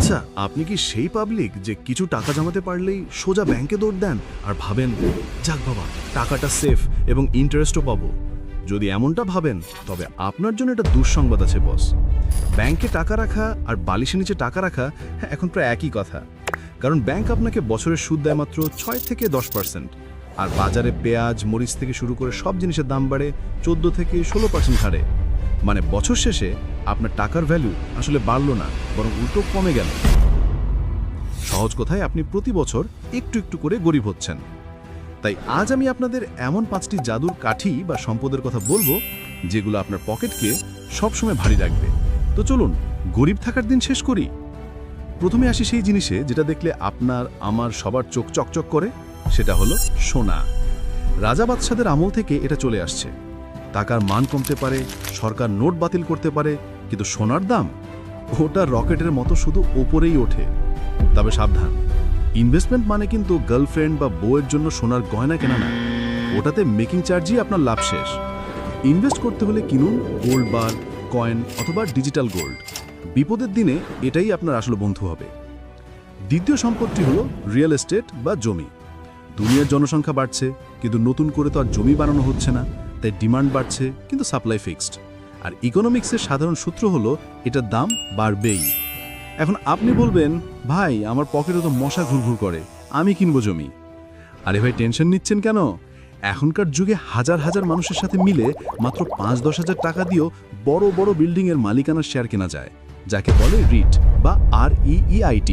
আচ্ছা, আপনি কি সেই পাবলিক যে কিছু টাকা জমাতে পারলেই সোজা ব্যাংকে দৌড় দেন আর ভাবেন, যাক বাবা, টাকাটা সেফ এবং ইন্টারেস্টও পাবো? যদি এমনটা ভাবেন, তবে আপনার জন্য এটা দুঃসংবাদ আছে বস। ব্যাংকে টাকা রাখা আর বালিশের নিচে টাকা রাখা এখন প্রায় একই কথা। কারণ ব্যাংক আপনাকে বছরের সুদ দেয় মাত্র 6 থেকে 10%, আর বাজারে পেঁয়াজ মরিচ থেকে শুরু করে সব জিনিসের দাম বাড়ে 14 থেকে 16% হারে। মানে বছর শেষে আপনার টাকার ভ্যালু আসলে বাড়লো না, বরং উল্টো কমে গেল। সহজ কথায়, আপনি প্রতি বছর একটু একটু করে গরিব হচ্ছেন। তাই আজ আমি আপনাদের এমন 5টি জাদুর কাঠি বা সম্পদের কথা বলবো, যেগুলো আপনার পকেটকে সবসময় ভারী রাখবে। তো চলুন গরিব থাকার দিন শেষ করি। প্রথমে আসি সেই জিনিসে যেটা দেখলে আপনার আমার সবার চোখ চকচক করে, সেটা হলো সোনা। রাজা বাদশাদের আমল থেকে এটা চলে আসছে। টাকার মান কমতে পারে, সরকার নোট বাতিল করতে পারে, কিন্তু সোনার দাম ওটা রকেটের মতো শুধু ওপরেই ওঠে। তবে সাবধান, ইনভেস্টমেন্ট মানে কিন্তু গার্লফ্রেন্ড বা বউয়ের জন্য সোনার গয়না কেনা না। ওটাতে মেকিং চার্জই আপনার লাভ শেষ। ইনভেস্ট করতে হলে কিনুন গোল্ড বার, কয়েন অথবা ডিজিটাল গোল্ড। বিপদের দিনে এটাই আপনার আসল বন্ধু হবে। দ্বিতীয় সম্পদটি হলো রিয়েল এস্টেট বা জমি। দুনিয়ার জনসংখ্যা বাড়ছে, কিন্তু নতুন করে তো আর জমি বানানো হচ্ছে না। তাই ডিমান্ড বাড়ছে, কিন্তু সাপ্লাই ফিক্সড। আর ইকোনমিক্সের সাধারণ সূত্র হলো এটার দাম বাড়বেই। এখন আপনি বলবেন, ভাই আমার পকেটে তো মশা ঘুরঘুর করে, আমি কিনবো জমি। আরে ভাই, টেনশন নিচ্ছেন কেন? এখনকার যুগে হাজার হাজার মানুষের সাথে মিলে মাত্র 5-10 হাজার টাকা দিয়েও বড় বড় বিল্ডিংয়ের মালিকানার শেয়ার কেনা যায়, যাকে বলে রিট বা REIT।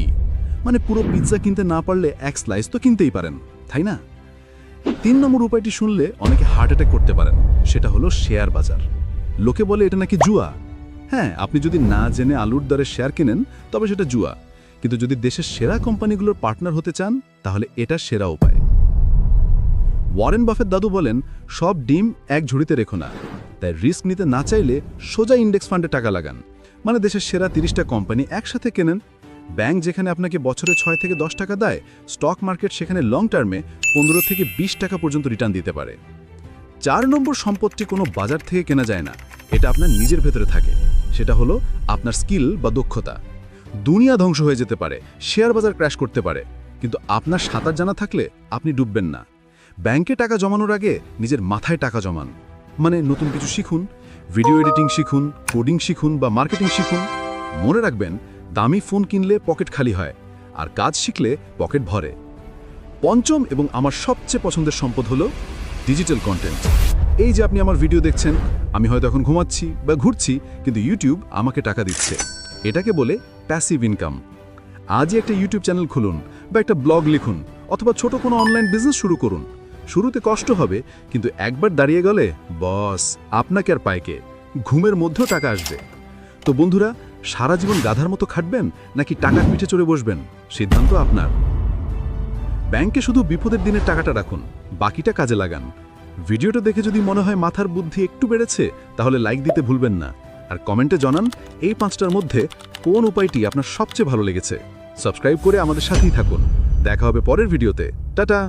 মানে পুরো পিৎজা কিনতে না পারলে এক স্লাইস তো কিনতেই পারেন, তাই না? 3 নম্বর উপায়টি শুনলে অনেকে হার্ট অ্যাটাক করতে পারেন। সেটা হলো শেয়ার বাজার। লোকে বলে এটা নাকি জুয়া। হ্যাঁ, আপনি যদি না জেনে আলুর দরে শেয়ার কেনেন, তবে সেটা জুয়া। কিন্তু যদি দেশের সেরা কোম্পানিগুলোর পার্টনার হতে চান, তাহলে এটা সেরা উপায়। ওয়ারেন বাফেট দাদু বলেন, সব ডিম এক ঝুড়িতে রেখো না। তাই রিস্ক নিতে না চাইলে সোজা ইন্ডেক্স ফান্ডে টাকা লাগান। মানে দেশের সেরা 30টা কোম্পানি একসাথে কেনেন। ব্যাংক যেখানে আপনাকে বছরে 6 থেকে 10 টাকা দেয়, স্টক মার্কেট সেখানে লং টার্মে 15 থেকে 20 টাকা পর্যন্ত রিটার্ন দিতে পারে। 4 নম্বর সম্পদটি কোনো বাজার থেকে কেনা যায় না, এটা আপনার নিজের ভেতরে থাকে। সেটা হলো আপনার স্কিল বা দক্ষতা। দুনিয়া ধ্বংস হয়ে যেতে পারে, শেয়ার বাজার ক্র্যাশ করতে পারে, কিন্তু আপনার সাঁতার জানা থাকলে আপনি ডুববেন না। ব্যাংকে টাকা জমানোর আগে নিজের মাথায় টাকা জমান। মানে নতুন কিছু শিখুন, ভিডিও এডিটিং শিখুন, কোডিং শিখুন বা মার্কেটিং শিখুন। মনে রাখবেন, দামি ফোন কিনলে পকেট খালি হয়, আর কাজ শিখলে পকেট ভরে। 5ম এবং আমার সবচেয়ে পছন্দের সম্পদ হলো ডিজিটাল কন্টেন্ট। এই যে আপনি আমার ভিডিও দেখছেন, আমি হয়তো এখন ঘুমাচ্ছি বা ঘুরছি, কিন্তু ইউটিউব আমাকে টাকা দিচ্ছে। এটাকে বলে প্যাসিভ ইনকাম। আজই একটা ইউটিউব চ্যানেল খুলুন বা একটা ব্লগ লিখুন, অথবা ছোট কোনো অনলাইন বিজনেস শুরু করুন। শুরুতে কষ্ট হবে, কিন্তু একবার দাঁড়িয়ে গেলে বস আপনাকে আর পায়কে, ঘুমের মধ্যেও টাকা আসবে। তো বন্ধুরা, সারা জীবন গাধার মতো খাটবেন নাকি টাকার পিঠে চড়ে বসবেন, সিদ্ধান্ত আপনার। ব্যাংকে শুধু বিপদের দিনের টাকাটা রাখুন, বাকিটা কাজে লাগান। ভিডিওটা দেখে যদি মনে হয় মাথার বুদ্ধি একটু বেড়েছে, তাহলে লাইক দিতে ভুলবেন না। আর কমেন্টে জানান এই 5টার মধ্যে কোন উপায়টি আপনার সবচেয়ে ভালো লেগেছে। সাবস্ক্রাইব করে আমাদের সাথেই থাকুন। দেখা হবে পরের ভিডিওতে। টাটা।